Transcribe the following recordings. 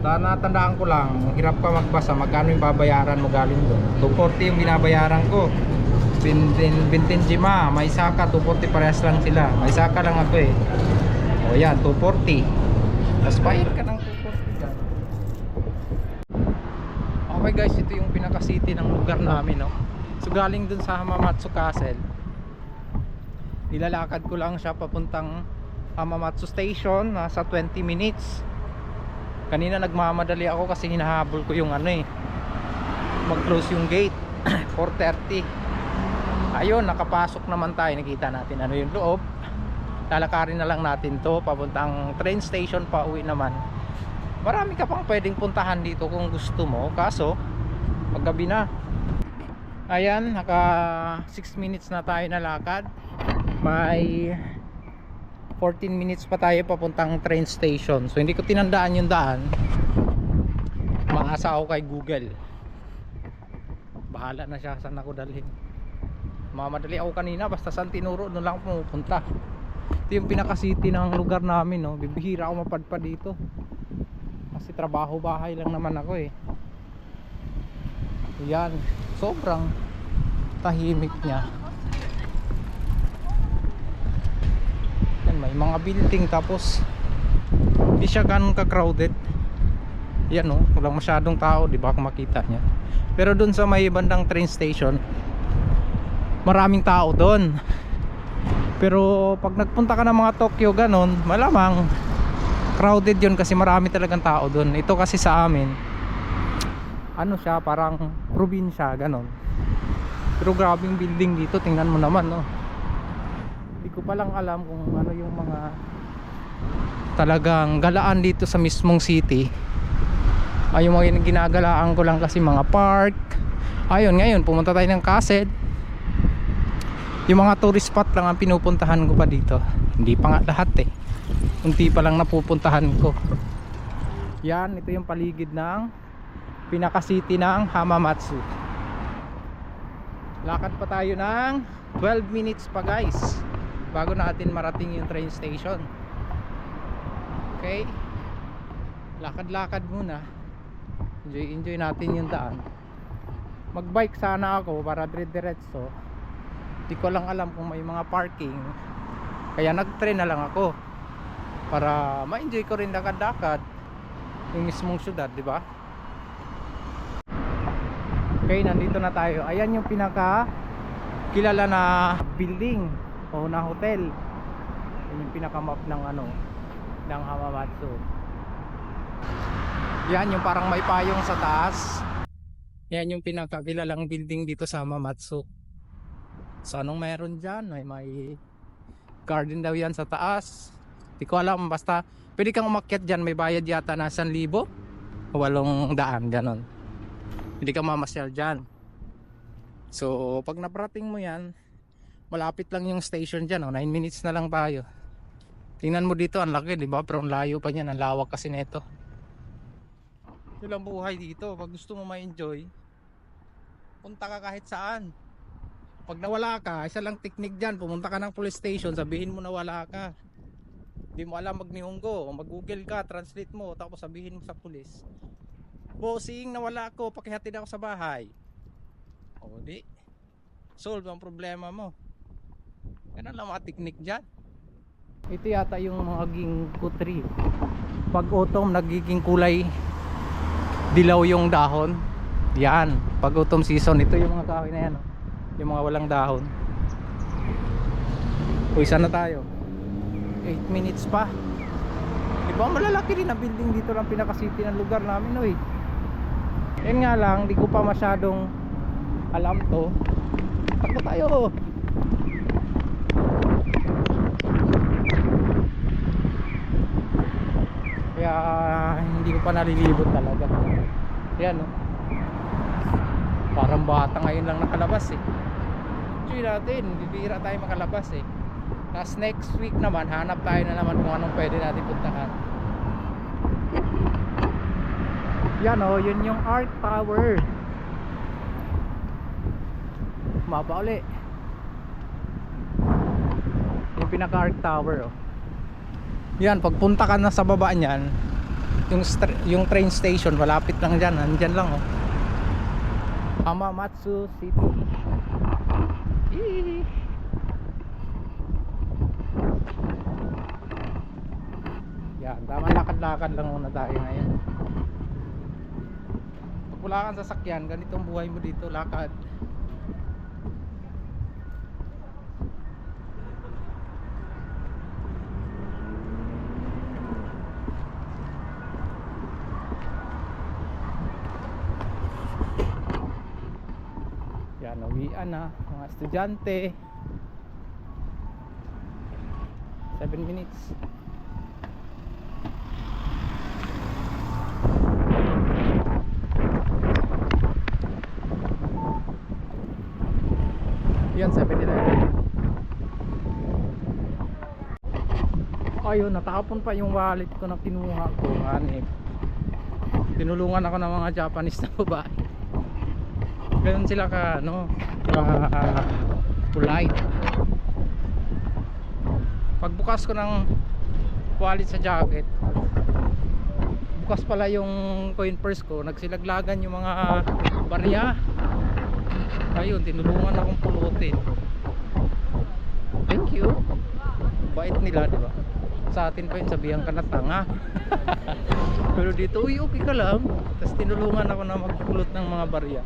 Natandaan ko lang, hirap ka magbasa, magkano yung babayaran mo galing doon. 240 yung binabayaran ko. Bintinjima, may saka 240, parehas lang sila. May saka lang ako eh. O yan, 240. Tapos bayad ka ng 240 dyan. Okay guys, ito yung pinaka-city ng lugar namin, no? So galing dun sa Hamamatsu Castle, nilalakad ko lang siya papuntang Hamamatsu Station. Nasa 20 minutes. Kanina nagmamadali ako kasi hinahabol ko yung mag-close yung gate. 4:30. Ayun, nakapasok naman tayo. Nakita natin ano yung loob. Lalakarin na lang natin to papuntang train station, pa uwi naman. Marami ka pang pwedeng puntahan dito kung gusto mo, kaso paggabi na. Ayan, naka 6 minutes na tayo nalakad. May 14 minutes pa tayo papuntang train station. So hindi ko tinandaan yung daan. Maasa ako kay Google. Bahala na siya saan ako dalhin. Mamadali ako kanina, basta saan tinuro doon lang pumupunta. Ito yung pinaka-city ng lugar namin, no? Bibihira ako mapadpad dito kasi trabaho bahay lang naman ako eh. Yan, sobrang tahimik niya. Yan, may mga building, tapos hindi siya ganun ka-crowded. Yan, no? Walang masyadong tao, di ba kung makita niya. Pero dun sa may bandang train station, maraming tao doon. Pero pag nagpunta ka ng mga Tokyo ganon, malamang crowded yun kasi marami talagang tao doon. Ito kasi sa amin, ano siya, parang probinsya ganon. Pero grabe yung building dito, tingnan mo naman, no? Hindi ko palang alam kung ano yung mga talagang galaan dito sa mismong city. Ay, yung mga ginagalaan ko lang kasi mga park. Ayun, ngayon pumunta tayo ng Castle. Yung mga tourist spot lang ang pinupuntahan ko pa dito. Hindi pa nga lahat eh. Unti pa lang napupuntahan ko. Yan, ito yung paligid ng pinaka-city ng Hamamatsu. Lakad pa tayo ng 12 minutes pa guys, bago natin marating yung train station. Okay, lakad-lakad muna. Enjoy natin yung daan. Mag-bike sana ako para dire-diretso. Di ko lang alam kung may mga parking, kaya nag-train na lang ako para ma-enjoy ko rin lakad-lakad yung mismong syudad, di ba? Okay, nandito na tayo. Ayan yung pinaka kilala na building o na hotel. Yan yung pinaka map ng ng Hamamatsu. Yan yung parang may payong sa taas. Yan yung pinaka kilalang building dito sa Hamamatsu. So anong meron dyan? May garden daw yan sa taas. Di ko alam, basta pwede kang umakyat dyan. May bayad yata na 1,000 o 800, ganon. Hindi ka mamasyal dyan. So pag naparating mo yan, malapit lang yung station dyan, 9 minutes na lang tayo. Tingnan mo dito, ang laki, di ba? Pero ang layo pa niyan, ang lawak kasi nito. Ilang buhay dito. Pag gusto mo ma-enjoy, punta ka kahit saan. Pag nawala ka, isa lang technique dyan, pumunta ka ng police station, sabihin mo nawala ka. Hindi mo alam mag-Nihongo, mag-Google ka, translate mo, tapos sabihin mo sa police, bossing, nawala ako, pakihatid ako sa bahay. O di, solve ang problema mo. Ganun lang mga technique dyan. Ito yata yung mga ginkgo tree. Pag autumn, nagiging kulay dilaw yung dahon. Yan, pag autumn season, ito yung mga kahoy na yan, yung mga walang dahon. Uy, saan na tayo? 8 minutes pa. Diba malalaki rin ang building dito lang pinaka-city ng lugar namin, oy. Yan nga lang, di ko pa masyadong alam to. Takbo tayo. Kaya hindi ko pa nalilibot talaga. Yan, no? Parang bata ngayon lang nakalabas eh. Enjoy natin, bibihira tayo makalabas eh. Tapos next week naman, hanap tayo na naman kung anong pwede natin puntahan. Yan o, yun yung Art Tower. Mapa uli. Yung pinaka Art Tower o. Yan, pagpunta ka na sa baba niyan, yung train station malapit lang dyan, nandyan lang oh. Hamamatsu City. Eee. Yan, tama, lakad-lakad lang muna tayo ngayon. Pag wala kang sasakyan, ganitong buhay mo dito, lakad. Yan, uwian na mga estudyante. 7 minutes. Yan, 7-Eleven. Ayun, natapon pa yung wallet ko na kinuha ko. Hanip. Tinulungan ako ng mga Japanese na babae. Ganun sila ka, ano, polite. Pagbukas ko ng wallet sa jacket, bukas pala yung coin purse ko, nagsilaglagan yung mga barya. Ayun, tinulungan akong pulutin. Thank you. Bait nila, di ba? Sa atin pa yun, sabihan ka na tanga. Pero dito, uy, okay ka lang. Tapos tinulungan ako na magpulot ng mga barya.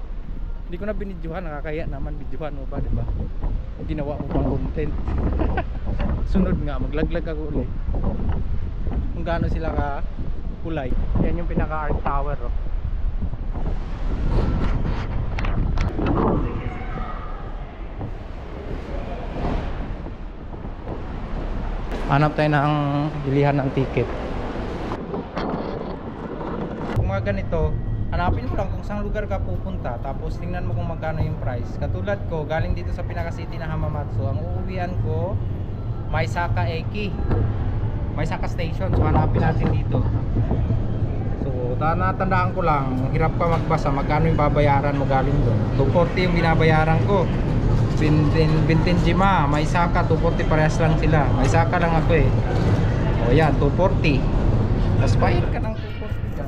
Hindi ko na binidyohan, nakakaya naman bidyohan mo ba, di ba? Ginawa ko pang content. Sunod nga, maglaglag ako ulit. Kung gaano sila ka kulay. Yan yung pinaka art tower, oh. Hanap tayo ng bilihan ng ticket. Kung mga ganito, hanapin mo lang kung saan lugar ka pupunta, tapos tingnan mo kung magkano yung price. Katulad ko, galing dito sa pinaka city na Hamamatsu, ang uuwian ko Maisaka Eki, Maisaka Station. So hanapin natin dito. So natandaan ko lang, hirap ka magbasa magkano yung babayaran mo galing doon. 240 yung binabayaran ko. Bintenjima, Maisaka, 240, parehas lang sila. Maisaka lang ako eh. O yan, 240. Tapos bayad ka ng 240 dyan.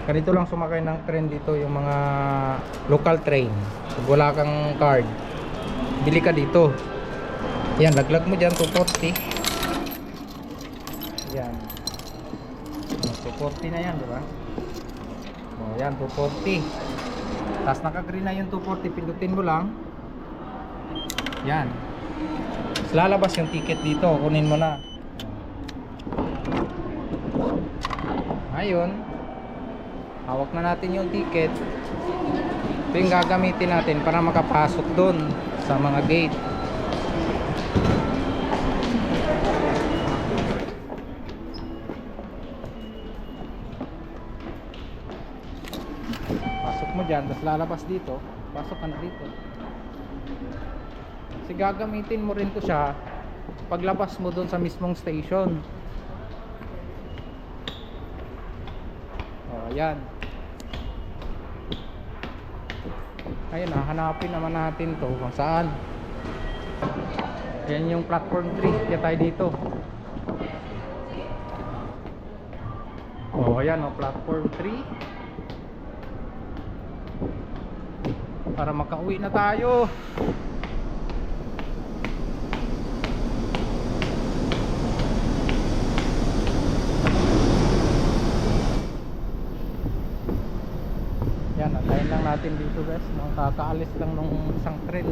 Ganito lang sumakay ng train dito, yung mga local train. Pag wala kang card, bili ka dito. Yan, laglag mo dyan, 240. Yan, 240 na yan, diba? O yan, 240. Tapos naka-green na yung 240, pindutin mo lang. Yan. Tapos lalabas yung ticket dito, kunin mo na. Ayun. Hawak na natin yung ticket. Ito yung gagamitin natin para makapasok doon sa mga gate. Dyan, tapos lalabas dito, pasok ka na dito. Kasi gagamitin mo rin to siya paglabas mo doon sa mismong station. O, ayan. Ayun na, hanapin naman natin to kung saan. Yan yung platform 3, kaya tayo dito. O, ayan o, platform 3. Para makauwi na tayo. Yan, antayin lang natin dito guys. Kakaalis lang nung isang tren.